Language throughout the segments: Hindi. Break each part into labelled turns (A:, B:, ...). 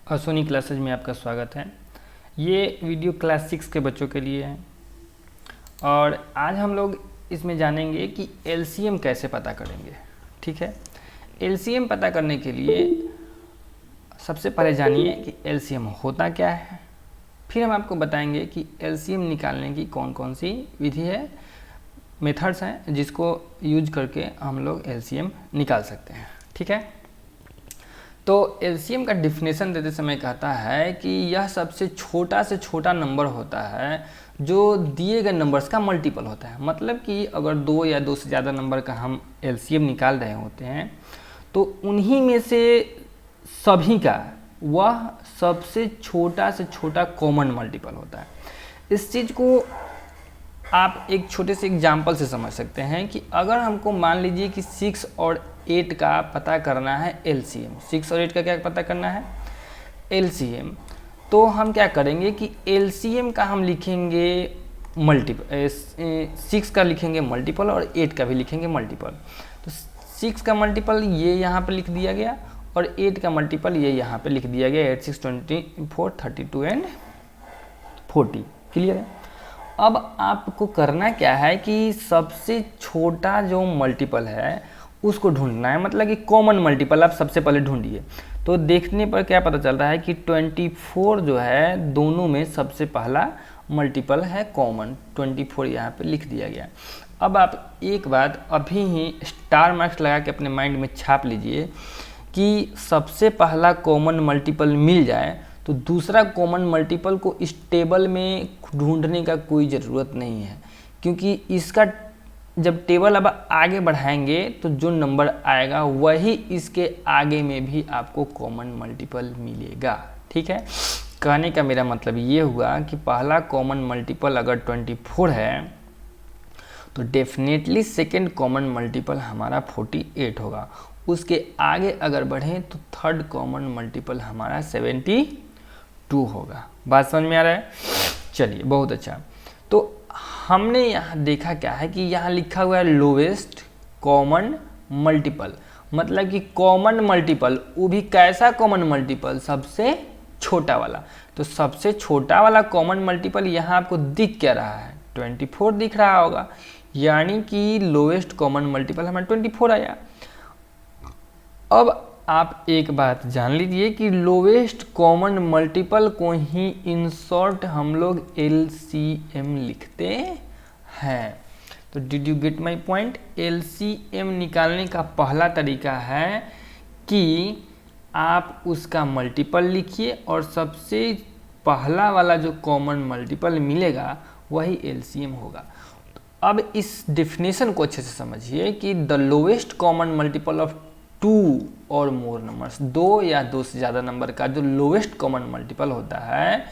A: सोनी क्लासेज में आपका स्वागत है। ये वीडियो क्लास 6 के बच्चों के लिए है और आज हम लोग इसमें जानेंगे कि एलसीएम कैसे पता करेंगे। ठीक है, एलसीएम पता करने के लिए सबसे पहले जानिए कि एलसीएम होता क्या है, फिर हम आपको बताएंगे कि एलसीएम निकालने की कौन कौन सी विधि है, मेथड्स हैं जिसको यूज करके हम लोग एलसीएम निकाल सकते हैं। ठीक है, तो एलसीएम का डिफिनेशन देते समय कहता है कि यह सबसे छोटा से छोटा नंबर होता है जो दिए गए नंबर्स का मल्टीपल होता है। मतलब कि अगर दो या दो से ज़्यादा नंबर का हम एलसीएम निकाल रहे होते हैं तो उन्हीं में से सभी का वह सबसे छोटा से छोटा कॉमन मल्टीपल होता है। इस चीज़ को आप एक छोटे से एग्जाम्पल से समझ सकते हैं कि अगर हमको मान लीजिए कि 6 और 8 का पता करना है एलसीएम, 6 और 8 का क्या पता करना है एलसीएम, तो हम क्या करेंगे कि एलसीएम का हम लिखेंगे मल्टीपल, 6 का लिखेंगे मल्टीपल और 8 का भी लिखेंगे मल्टीपल। तो 6 का मल्टीपल ये यहाँ पे लिख दिया गया और 8 का मल्टीपल ये यहाँ पे लिख दिया गया, 8 6 24 32 एंड 40। क्लियर है। अब आपको करना क्या है कि सबसे छोटा जो मल्टीपल है उसको ढूंढना है, मतलब कि कॉमन मल्टीपल आप सबसे पहले ढूंढिए। तो देखने पर क्या पता चल रहा है कि 24 जो है दोनों में सबसे पहला मल्टीपल है कॉमन, 24 यहाँ पे लिख दिया गया। अब आप एक बात अभी ही स्टार मार्क्स लगा के अपने माइंड में छाप लीजिए कि सबसे पहला कॉमन मल्टीपल मिल जाए तो दूसरा कॉमन मल्टीपल को इस टेबल में ढूंढने का कोई ज़रूरत नहीं है, क्योंकि इसका जब टेबल अब आगे बढ़ाएंगे तो जो नंबर आएगा वही इसके आगे में भी आपको कॉमन मल्टीपल मिलेगा। ठीक है, कहने का मेरा मतलब ये हुआ कि पहला कॉमन मल्टीपल अगर 24 है तो डेफिनेटली सेकेंड कॉमन मल्टीपल हमारा 48 होगा। उसके आगे अगर बढ़ें तो थर्ड कॉमन मल्टीपल हमारा 72 होगा। बात समझ में आ रहा है? चलिए, बहुत अच्छा। तो हमने यहाँ देखा क्या है कि यहाँ लिखा हुआ है लोवेस्ट कॉमन मल्टीपल, मतलब कि कॉमन मल्टीपल, वो भी कैसा कॉमन मल्टीपल, सबसे छोटा वाला। तो सबसे छोटा वाला कॉमन मल्टीपल यहाँ आपको दिख क्या रहा है, 24 दिख रहा होगा, यानी कि लोवेस्ट कॉमन मल्टीपल हमारा 24 आया। अब आप एक बात जान लीजिए कि लोवेस्ट कॉमन मल्टीपल को ही इन शॉर्ट हम लोग एलसीएम लिखते हैं। तो did you get my point? LCM निकालने का पहला तरीका है कि आप उसका मल्टीपल लिखिए और सबसे पहला वाला जो कॉमन मल्टीपल मिलेगा वही एलसीएम होगा। अब इस डेफिनेशन को अच्छे से समझिए कि the lowest common multiple of 2 और मोर नंबर्स, 2 या 2 से ज़्यादा नंबर का जो लोवेस्ट कॉमन मल्टीपल होता है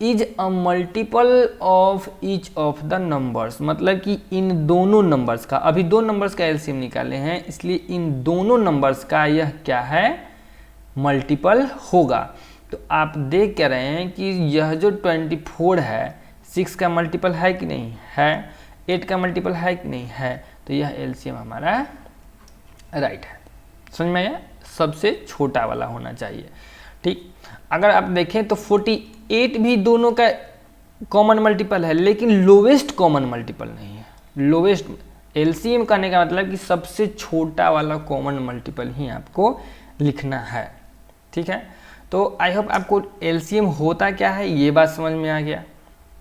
A: is a multiple of each of the numbers, मतलब कि इन दोनों नंबर्स का, अभी दो नंबर्स का एलसीएम निकाले हैं इसलिए इन दोनों नंबर्स का यह क्या है, मल्टीपल होगा। तो आप देख क्या रहे हैं कि यह जो 24 है 6 का मल्टीपल है कि नहीं है, 8 का मल्टीपल है कि नहीं है, तो यह एलसीएम हमारा राइट है। समझ में आया? सबसे छोटा वाला होना चाहिए। ठीक, अगर आप देखें तो 48 भी दोनों का कॉमन मल्टीपल है लेकिन लोवेस्ट कॉमन मल्टीपल नहीं है। लोवेस्ट एलसीएम कहने का मतलब कि सबसे छोटा वाला कॉमन मल्टीपल ही आपको लिखना है। ठीक है, तो आई होप आपको एलसीएम होता क्या है ये बात समझ में आ गया।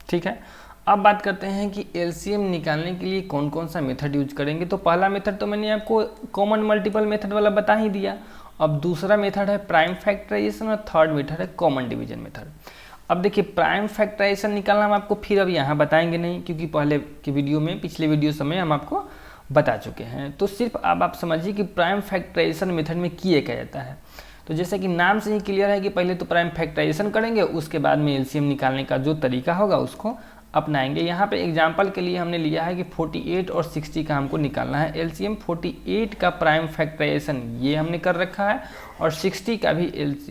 A: ठीक है, अब बात करते हैं कि एलसीएम निकालने के लिए कौन कौन सा मेथड यूज करेंगे। तो पहला मेथड तो मैंने आपको कॉमन मल्टीपल मेथड वाला बता ही दिया। अब दूसरा मेथड है प्राइम फैक्टराइजेशन और थर्ड मेथड है कॉमन डिवीजन मेथड। अब देखिए, प्राइम फैक्टराइजेशन निकालना हम आपको फिर अब यहाँ बताएंगे नहीं, क्योंकि पहले की वीडियो में, पिछले वीडियो समय हम आपको बता चुके हैं। तो सिर्फ अब आप समझिए कि प्राइम फैक्टराइजेशन मेथड में किए क्या जाता है। तो जैसे कि नाम से ही क्लियर है कि पहले तो प्राइम फैक्टराइजेशन करेंगे, उसके बाद में एलसीएम निकालने का जो तरीका होगा उसको अपनाएंगे। यहाँ पे एग्जाम्पल के लिए हमने लिया है कि 48 और 60 का हमको निकालना है एलसीएम। 48 का प्राइम फैक्टराइजेशन ये हमने कर रखा है और 60 का भी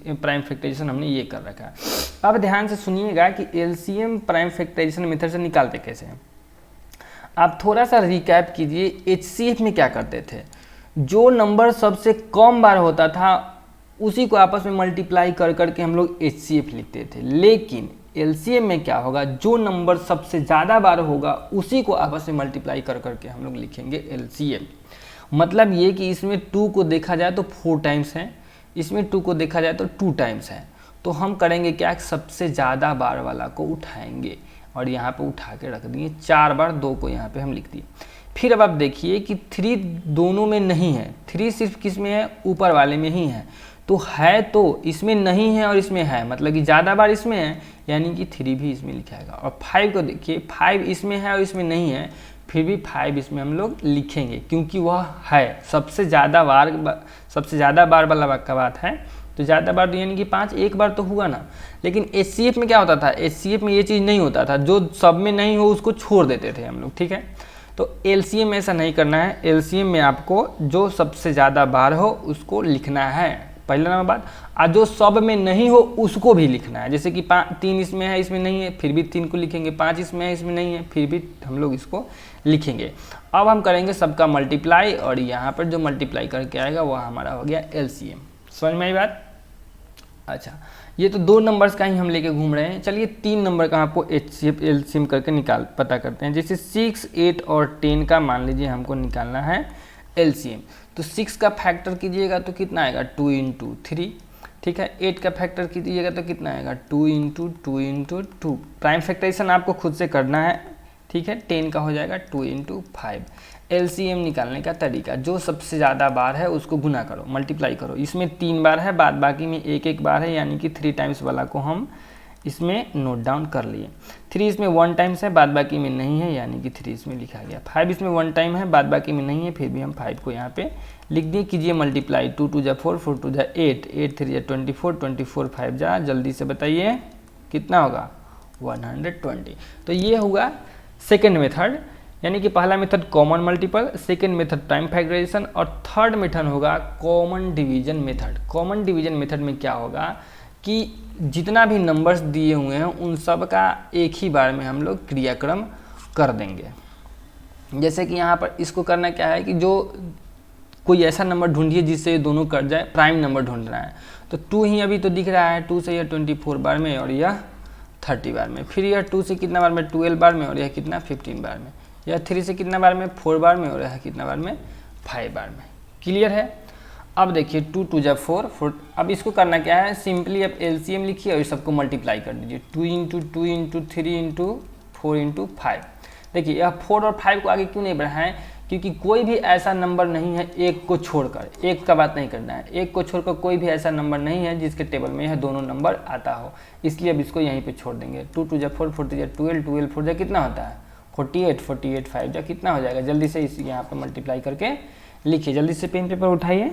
A: प्राइम फैक्टराइजेशन हमने ये कर रखा है। अब ध्यान से सुनिएगा कि एलसीएम प्राइम फैक्टराइजेशन मेथड से निकालते कैसे हैं। आप थोड़ा सा रिकैप कीजिए, एचसीएफ में क्या करते थे, जो नंबर सबसे कम बार होता था उसी को आपस में मल्टीप्लाई कर करके हम लोग HCF लिखते थे। लेकिन LCM में क्या होगा, जो नंबर सबसे ज़्यादा बार होगा उसी को आपस में मल्टीप्लाई कर करके हम लोग लिखेंगे LCM। मतलब ये कि इसमें 2 को देखा जाए तो 4 टाइम्स है, इसमें 2 को देखा जाए तो 2 टाइम्स है। तो हम करेंगे क्या, सबसे ज़्यादा बार वाला को उठाएंगे और यहाँ पे उठा के रख दिए 4 बार, 2 को यहाँ पे हम लिख दिए। फिर अब आप देखिए कि 3 दोनों में नहीं है, 3 सिर्फ किस में है, ऊपर वाले में ही है। तो है तो इसमें नहीं है और इसमें है, मतलब कि ज़्यादा बार इसमें है, यानी कि 3 भी इसमें लिखाएगा। और 5 को देखिए, 5 इसमें है और इसमें नहीं है, फिर भी 5 इसमें हम लोग लिखेंगे क्योंकि वह है सबसे ज़्यादा बार वाला का बात है। तो ज़्यादा बार तो यानी कि 5, एक बार तो हुआ ना। लेकिन HCF में क्या होता था, HCF में ये चीज़ नहीं होता था, जो सब में नहीं हो उसको छोड़ देते थे हम लोग, ठीक है। तो LCM में ऐसा नहीं करना है, LCM में आपको जो सबसे ज़्यादा बार हो उसको लिखना है, पहला नंबर बात। और जो सब में नहीं हो उसको भी लिखना है। जैसे कि 3 इसमें है, इसमें नहीं है, फिर भी 3 को लिखेंगे, 5 इसमें है, इसमें नहीं है, फिर भी हम लोग इसको लिखेंगे। अब हम करेंगे सबका मल्टीप्लाई और यहाँ पर जो मल्टीप्लाई करके आएगा वह हमारा हो गया LCM। समझ में आई बात? अच्छा, ये तो 2 नंबर्स का ही हम लेके घूम रहे हैं। चलिए 3 नंबर का आपको HCF LCM करके पता करते हैं। जैसे 6, 8 और 10 का मान लीजिए हमको निकालना है LCM। तो 6 का फैक्टर कीजिएगा तो कितना आएगा, 2 × 3, ठीक है। 8 का फैक्टर कीजिएगा तो कितना आएगा, 2 × 2 × 2। प्राइम फैक्टराइजेशन आपको खुद से करना है, ठीक है। 10 का हो जाएगा 2 × 5। LCM निकालने का तरीका, जो सबसे ज़्यादा बार है उसको गुना करो, मल्टीप्लाई करो। इसमें 3 बार है, बाद बाकी में 1 बार है, यानी कि 3 टाइम्स वाला को हम इसमें नोट डाउन कर लिए। 3 इसमें 1 टाइम्स है, बाद बाकी में नहीं है, यानी कि 3 इसमें लिखा गया। 5 इसमें 1 टाइम है, बाद बाकी में नहीं है, फिर भी हम 5 को यहाँ पे लिख दिए। कीजिए मल्टीप्लाई, 2 2 जा 4, 4 2 जा 8, 8 3 जा 24, 24 5 जा, जल्दी से बताइए कितना होगा, 120। तो ये होगा सेकेंड मेथड, यानी कि पहला method common multiple, second method prime factorization और थर्ड मेथड होगा common division method. Common division method में क्या होगा कि जितना भी नंबर्स दिए हुए हैं उन सब का एक ही बार में हम लोग क्रियाक्रम कर देंगे। जैसे कि यहाँ पर इसको करना क्या है कि जो कोई ऐसा नंबर ढूंढिए जिससे ये दोनों कट जाए, प्राइम नंबर ढूंढना है। तो 2 ही अभी तो दिख रहा है, 2 से यह 24 बार में और यह 30 बार में, फिर यह 2 से कितना बार में, 12 बार में और यह कितना 15 बार में, यह 3 से कितना बार में, 4 बार में और यह कितना बार में, 5 बार में। क्लियर है? अब देखिए 2 2 जा 4, 4। अब इसको करना क्या है, सिंपली अब LCM लिखिए और इस सबको मल्टीप्लाई कर दीजिए, 2 × 2 × 3 × 4 × 5। देखिए यह 4 और 5 को आगे क्यों नहीं बढ़ाएं, क्योंकि कोई भी ऐसा नंबर नहीं है एक को छोड़कर, एक का बात नहीं करना है, एक को छोड़कर कोई भी ऐसा नंबर नहीं है जिसके टेबल में यह दोनों नंबर आता हो, इसलिए अब इसको यहीं पे छोड़ देंगे। 2 2 जा 4, 4 3 जा 12, 12 4 जा कितना होता है 48, 48 5 जा कितना हो जाएगा, जल्दी से इस यहाँ पे मल्टीप्लाई करके लिखिए। जल्दी से पेन पेपर उठाइए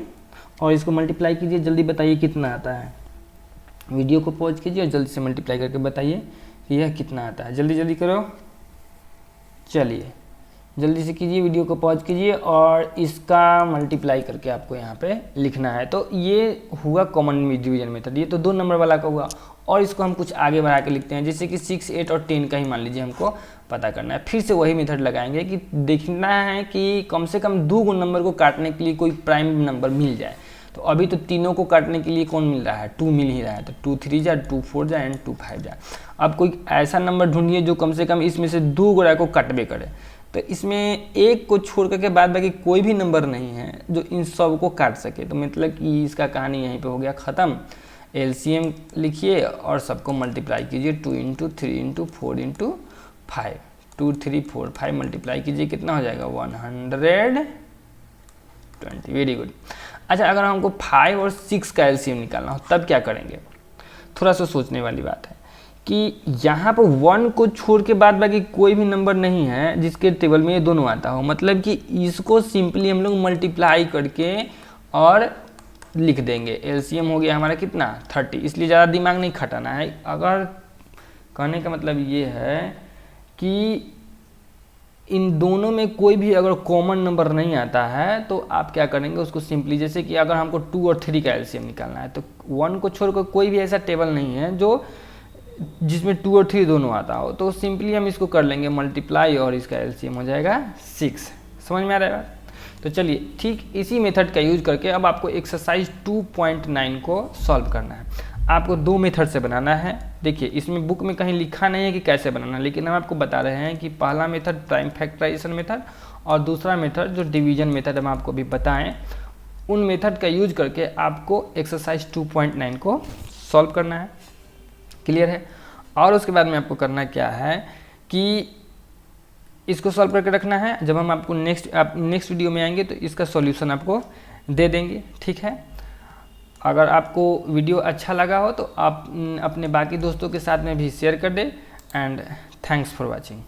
A: और इसको मल्टीप्लाई कीजिए, जल्दी बताइए कितना आता है। वीडियो को पॉज कीजिए और जल्दी से मल्टीप्लाई करके बताइए कि यह कितना आता है। जल्दी जल्दी करो, चलिए जल्दी से कीजिए, वीडियो को पॉज कीजिए और इसका मल्टीप्लाई करके आपको यहाँ पे लिखना है। तो ये हुआ कॉमन डिवीजन मेथड, ये तो 2 नंबर वाला का हुआ। और इसको हम कुछ आगे बढ़ा के लिखते हैं, जैसे कि 6, 8 और 10 का ही मान लीजिए हमको पता करना है। फिर से वही मेथड लगाएंगे कि देखना है कि कम से कम 2 नंबर को काटने के लिए कोई प्राइम नंबर मिल जाए। तो अभी तो तीनों को काटने के लिए कौन मिल रहा है, 2 मिल ही रहा है। तो 2 3 जा, 2 4 जा एंड 2 5 जा। अब कोई ऐसा नंबर ढूंढिए जो कम से कम इसमें से 2 गोड़ा को कटबे करे। तो इसमें एक को छोड़ करके बाद बाकी कोई भी नंबर नहीं है जो इन सब को काट सके। तो मतलब कि इसका कहानी यहीं पे हो गया ख़त्म। LCM लिखिए और सबको मल्टीप्लाई कीजिए, 2 × 3 × 4 × 5, 2 3 4 5 मल्टीप्लाई कीजिए, कितना हो जाएगा 120। Very good. अच्छा, अगर हमको 5 और 6 का LCM निकालना हो तब क्या करेंगे, थोड़ा सा सोचने वाली बात है कि यहाँ पर 1 को छोड़ के बाद बाकी कोई भी नंबर नहीं है जिसके टेबल में ये दोनों आता हो। मतलब कि इसको सिंपली हम लोग मल्टीप्लाई करके और लिख देंगे। LCM हो गया हमारा कितना 30, इसलिए ज़्यादा दिमाग नहीं खटाना है। अगर कहने का मतलब ये है कि इन दोनों में कोई भी अगर कॉमन नंबर नहीं आता है तो आप क्या करेंगे, उसको सिंपली, जैसे कि अगर हमको 2 और 3 का LCM निकालना है तो 1 को छोड़कर कोई भी ऐसा टेबल नहीं है जो जिसमें 2 और 3 दोनों आता हो, तो सिंपली हम इसको कर लेंगे मल्टीप्लाई और इसका LCM हो जाएगा 6। समझ में आ रहा है? तो चलिए ठीक इसी मेथड का यूज करके अब आपको एक्सरसाइज 2.9 को सॉल्व करना है। आपको दो मेथड से बनाना है। देखिए इसमें बुक में कहीं लिखा नहीं है कि कैसे बनाना है, लेकिन हम आपको बता रहे हैं कि पहला मेथड प्राइम फैक्टराइजेशन मेथड और दूसरा मेथड जो डिवीजन मेथड हम आपको भी बताएं, उन मेथड का यूज करके आपको एक्सरसाइज 2.9 को सॉल्व करना है। क्लियर है? और उसके बाद में आपको करना क्या है कि इसको सॉल्व करके रखना है। जब हम आपको नेक्स्ट वीडियो में आएंगे तो इसका सॉल्यूशन आपको दे देंगे। ठीक है? अगर आपको वीडियो अच्छा लगा हो तो आप अपने बाकी दोस्तों के साथ में भी शेयर कर दें। And thanks for watching.